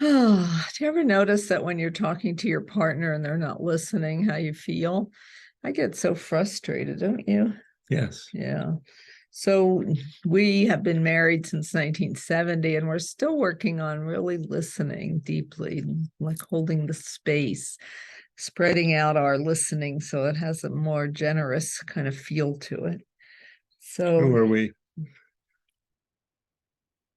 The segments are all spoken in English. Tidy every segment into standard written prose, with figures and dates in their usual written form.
Oh, do you ever notice that when you're talking to your partner and they're not listening, how you feel? I get so frustrated, don't you? Yes. Yeah. So we have been married since 1970, and we're still working on really listening deeply, like holding the space, spreading out our listening so it has a more generous kind of feel to it. Who So are we?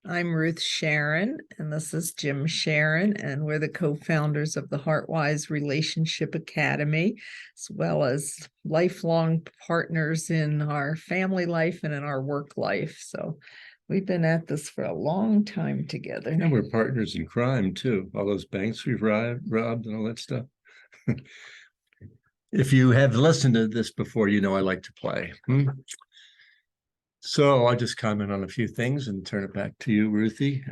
I'm Ruth Sharon, and this is Jim Sharon, and we're the co-founders of the Heartwise Relationship Academy, as well as lifelong partners in our family life and in our work life. So we've been at this for a long time together. And we're partners in crime too. All those banks we've robbed and all that stuff. If you have listened to this before, you know I like to play. So I'll just comment on a few things and turn it back to you, Ruthie.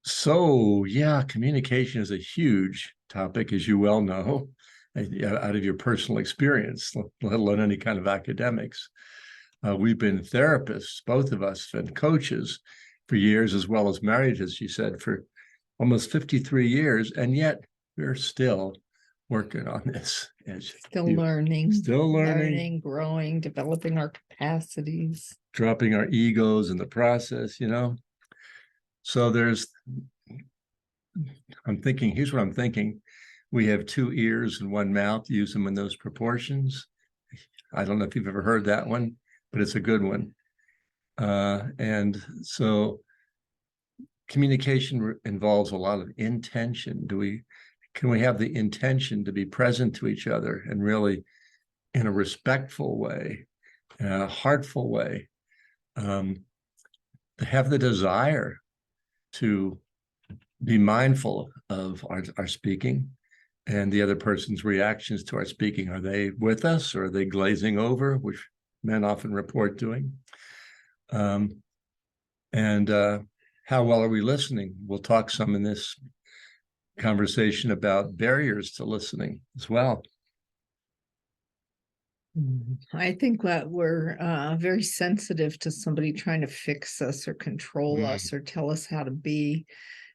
So yeah, communication is a huge topic, as you well know, out of your personal experience, let alone any kind of academics. We've been therapists, both of us, and coaches for years, as well as married, as you said, for almost 53 years, and yet we're still working on this. Still learning, growing, developing our capacities, dropping our egos in the process, So here's what I'm thinking. We have two ears and one mouth, use them in those proportions. I don't know if you've ever heard that one, but it's a good one. And so communication involves a lot of intention. Can we have the intention to be present to each other and really in a respectful way, in a heartful way, to have the desire to be mindful of our speaking and the other person's reactions to our speaking. Are they with us or are they glazing over, which men often report doing? And how well are we listening? We'll talk some in this conversation about barriers to listening as well. I think that we're very sensitive to somebody trying to fix us or control us or tell us how to be.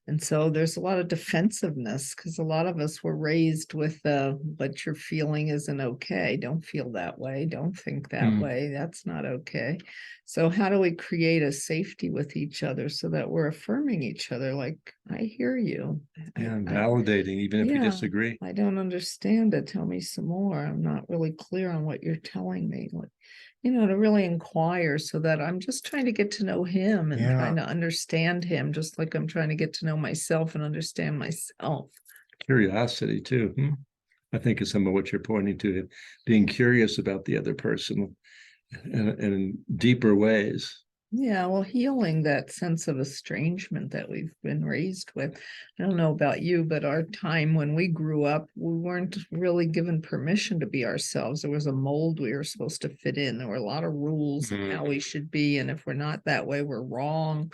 And so there's a lot of defensiveness because a lot of us were raised with what you're feeling isn't okay. Don't feel that way. Don't think that way. That's not okay. So how do we create a safety with each other so that we're affirming each other? Like, I hear you. And validating, even if you disagree. I don't understand it. Tell me some more. I'm not really clear on what you're telling me. Like, to really inquire so that I'm just trying to get to know him and trying to understand him, just like I'm trying to get to know myself and understand myself. Curiosity too. I think is some of what you're pointing to, being curious about the other person in deeper ways. Yeah, well, healing that sense of estrangement that we've been raised with. I don't know about you, but our time when we grew up, we weren't really given permission to be ourselves. There was a mold we were supposed to fit in. There were a lot of rules of how we should be. And if we're not that way, we're wrong.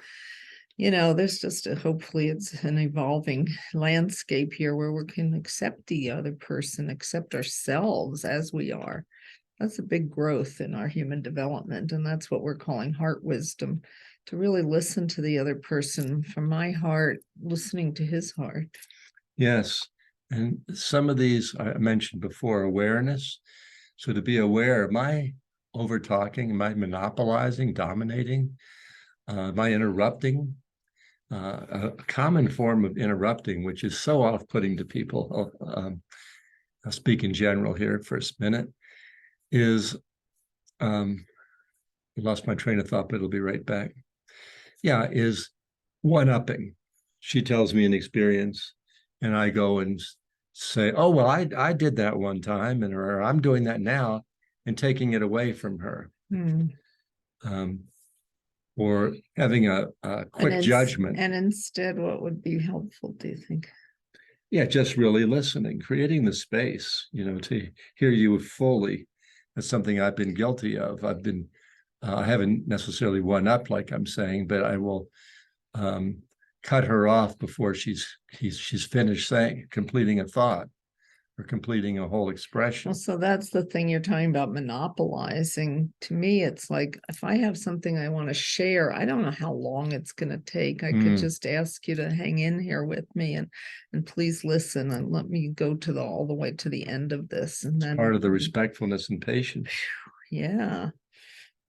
There's just hopefully it's an evolving landscape here where we can accept the other person, accept ourselves as we are. That's a big growth in our human development. And that's what we're calling heart wisdom, to really listen to the other person from my heart, listening to his heart. Yes. And some of these I mentioned before, awareness. So to be aware, am I over talking? Am I monopolizing, dominating? Am I interrupting? A common form of interrupting, which is so off-putting to people, I'll speak in general here for a minute, is I lost my train of thought, but it'll be right back. Yeah, is one-upping. She tells me an experience, and I go and say, "Oh, well, I did that one time, or I'm doing that now," and taking it away from her. Or having a quick judgment. And instead, what would be helpful, do you think? Yeah, just really listening, creating the space, to hear you fully. That's something I've been guilty of. I haven't necessarily one up like I'm saying, but I will cut her off before she's finished completing a thought. or completing a whole expression. Well, so that's the thing you're talking about monopolizing. To me, it's like if I have something I want to share, I don't know how long it's going to take. I could just ask you to hang in here with me and please listen and let me go to all the way to the end of this. And then Part of the respectfulness and patience. yeah.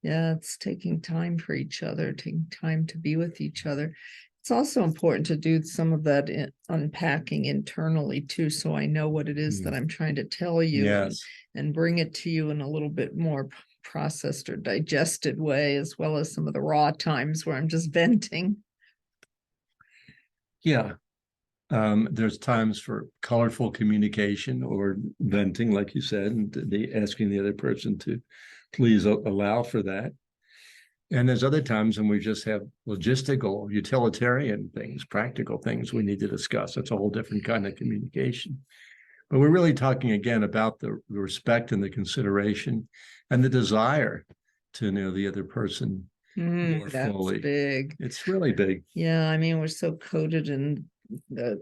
Yeah, it's taking time for each other, taking time to be with each other. It's also important to do some of that unpacking internally too, so I know what it is that I'm trying to tell you and bring it to you in a little bit more processed or digested way, as well as some of the raw times where I'm just venting. Yeah. There's times for colorful communication or venting, like you said, and asking the other person to please allow for that. And there's other times when we just have logistical, utilitarian things, practical things we need to discuss. That's a whole different kind of communication. But we're really talking again about the respect and the consideration and the desire to know the other person more fully. Big. It's really big. Yeah, I mean, we're so coded in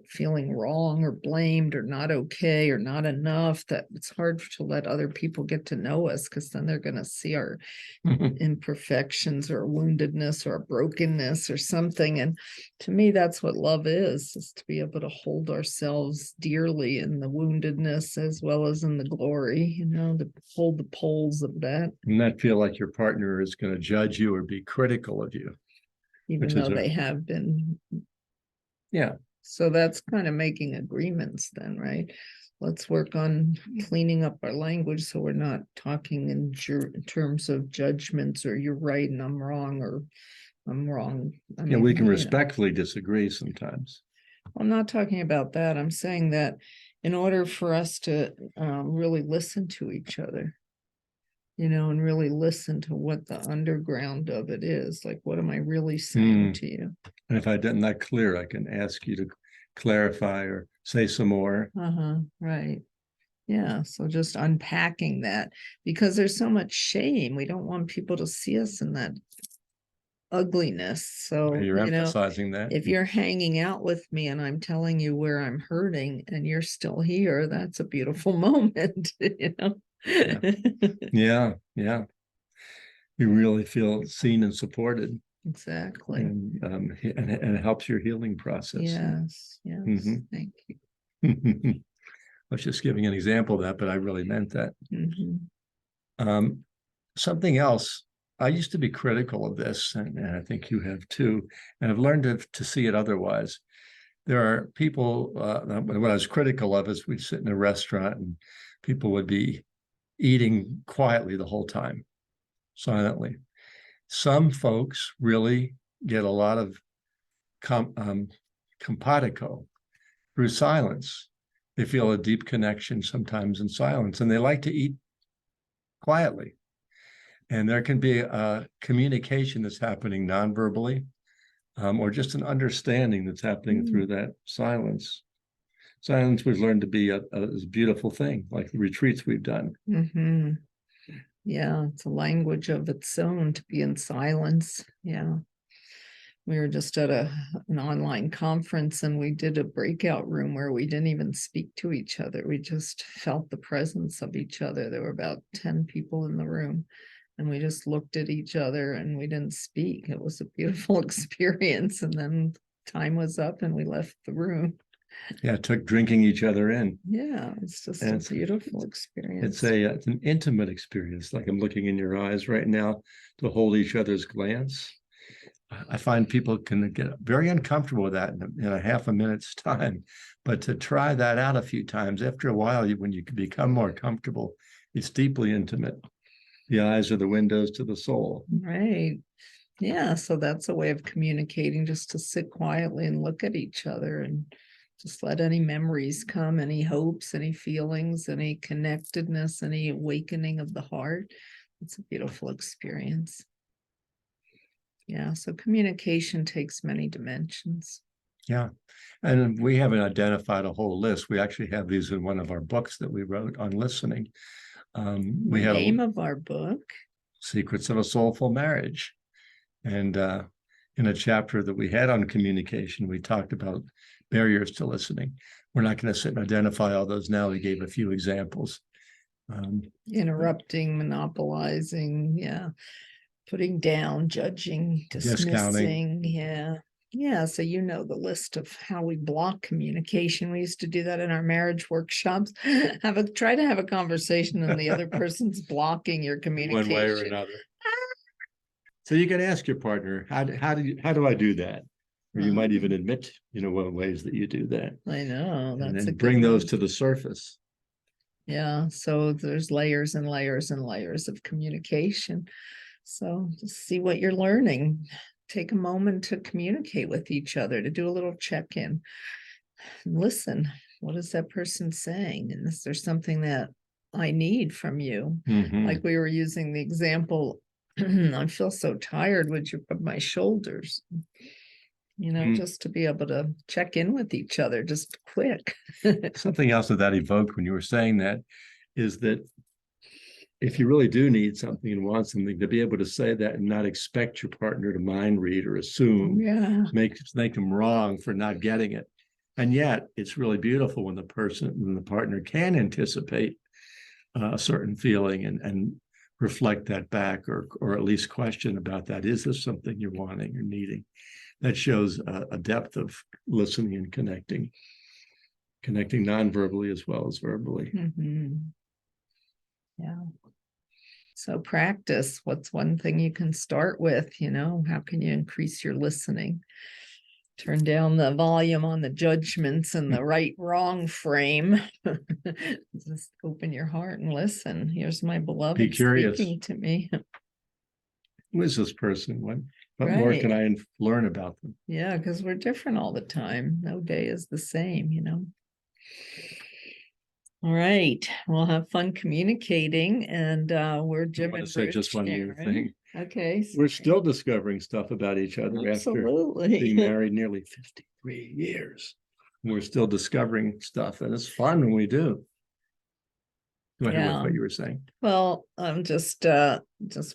feeling wrong or blamed or not okay or not enough that it's hard to let other people get to know us, because then they're going to see our imperfections or woundedness or brokenness or something. And to me, that's what love is to be able to hold ourselves dearly in the woundedness as well as in the glory, to hold the poles of that. And not feel like your partner is going to judge you or be critical of you. Even though they have been. Yeah. So that's kind of making agreements then, right? Let's work on cleaning up our language so we're not talking in terms of judgments or you're right and I'm wrong or I'm wrong. I mean, we can respectfully disagree sometimes. I'm not talking about that. I'm saying that in order for us to really listen to each other, and really listen to what the underground of it is. Like, what am I really saying to you? And if I'm not clear, I can ask you to clarify or say some more. Right. Yeah. So just unpacking that, because there's so much shame. We don't want people to see us in that ugliness. So you're emphasizing that. If you're hanging out with me and I'm telling you where I'm hurting and you're still here, that's a beautiful moment, Yeah. You really feel seen and supported. Exactly. And it helps your healing process. Yes. Thank you. I was just giving an example of that, but I really meant that. Something else, I used to be critical of this, and I think you have too, and I've learned to see it otherwise. There are people, what I was critical of is we'd sit in a restaurant and people would be eating quietly the whole time, silently. Some folks really get a lot of compatico through silence. They feel a deep connection sometimes in silence, and they like to eat quietly. And there can be a communication that's happening non-verbally, or just an understanding that's happening through that silence. Silence we've learned to be a beautiful thing, like the retreats we've done. Yeah, it's a language of its own to be in silence. Yeah. We were just at an online conference and we did a breakout room where we didn't even speak to each other. We just felt the presence of each other. There were about 10 people in the room and we just looked at each other and we didn't speak. It was a beautiful experience. And then time was up and we left the room. Yeah, it took drinking each other in. Yeah, it's just a beautiful experience. It's an intimate experience. Like I'm looking in your eyes right now to hold each other's glance. I find people can get very uncomfortable with that in a half a minute's time. But to try that out a few times, after a while, when you become more comfortable, it's deeply intimate. The eyes are the windows to the soul. Right. Yeah. So that's a way of communicating, just to sit quietly and look at each other and just let any memories come, any hopes, any feelings, any connectedness, any awakening of the heart. It's a beautiful experience. Yeah. So communication takes many dimensions. Yeah. And we haven't identified a whole list. We actually have these in one of our books that we wrote on listening. We have the name of our book, Secrets of a Soulful Marriage. And in a chapter that we had on communication, we talked about barriers to listening. We're not going to sit and identify all those now. We gave a few examples. Interrupting, monopolizing, yeah, putting down, judging, Discounting. dismissing, yeah. Yeah, so you know the list of how we block communication. We used to do that in our marriage workshops. Try to have a conversation and the other person's blocking your communication. One way or another. So you can ask your partner, how do I do that? Or you might even admit, what ways that you do that. I know. And then bring those to the surface. Yeah. So there's layers and layers and layers of communication. So just see what you're learning. Take a moment to communicate with each other, to do a little check-in. Listen, what is that person saying? And is there something that I need from you? Like we were using the example, I feel so tired. Would you rub my shoulders? Just to be able to check in with each other, just quick. Something else that evoked when you were saying that is that if you really do need something and want something, to be able to say that and not expect your partner to mind read or assume, make them wrong for not getting it. And yet it's really beautiful when the partner can anticipate a certain feeling and reflect that back, or at least question about that. Is this something you're wanting or needing? That shows a depth of listening and connecting non-verbally as well as verbally. Yeah. So practice. What's one thing you can start with? How can you increase your listening? Turn down the volume on the judgments and the right wrong frame. Just open your heart and listen. Here's my beloved Be curious. Speaking to me. Who is this person? What more can I learn about them? Yeah, because we're different all the time. No day is the same, All right. We'll have fun communicating, and we're Jim and say just one more thing. Okay. We're still discovering stuff about each other after being married nearly 53 years. We're still discovering stuff, and it's fun when we do. Go ahead with what you were saying. Well, I'm just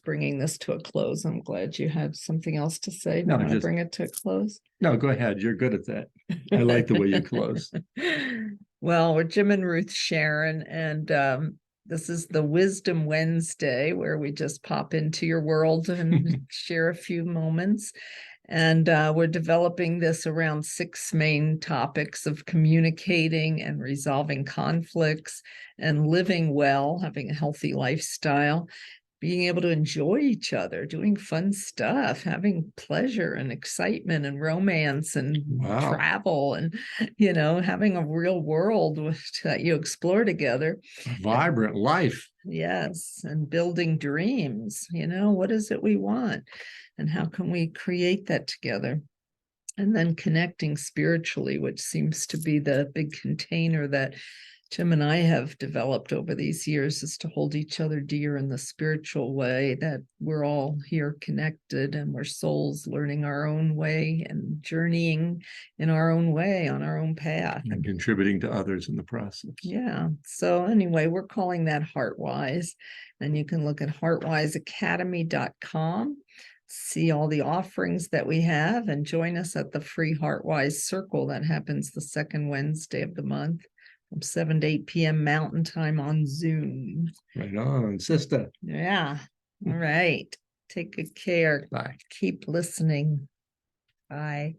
bringing this to a close. I'm glad you had something else to say. No, just bring it to a close. No, go ahead. You're good at that. I like the way you close. Well, we're Jim and Ruth Sharon, and this is the Wisdom Wednesday, where we just pop into your world and share a few moments. And we're developing this around 6 main topics of communicating and resolving conflicts and living well, having a healthy lifestyle, being able to enjoy each other, doing fun stuff, having pleasure and excitement and romance and travel, and, having a real world that you explore together. A vibrant life. Yes. And building dreams. What is it we want? And how can we create that together? And then connecting spiritually, which seems to be the big container that Jim and I have developed over these years, is to hold each other dear in the spiritual way, that we're all here connected and we're souls learning our own way and journeying in our own way on our own path. And contributing to others in the process. Yeah. So anyway, we're calling that Heartwise. And you can look at heartwiseacademy.com, see all the offerings that we have, and join us at the free Heartwise Circle that happens the second Wednesday of the month, from 7 to 8 p.m. Mountain Time on Zoom. Right on, sister. Yeah. All right. Take good care. Bye. Keep listening. Bye.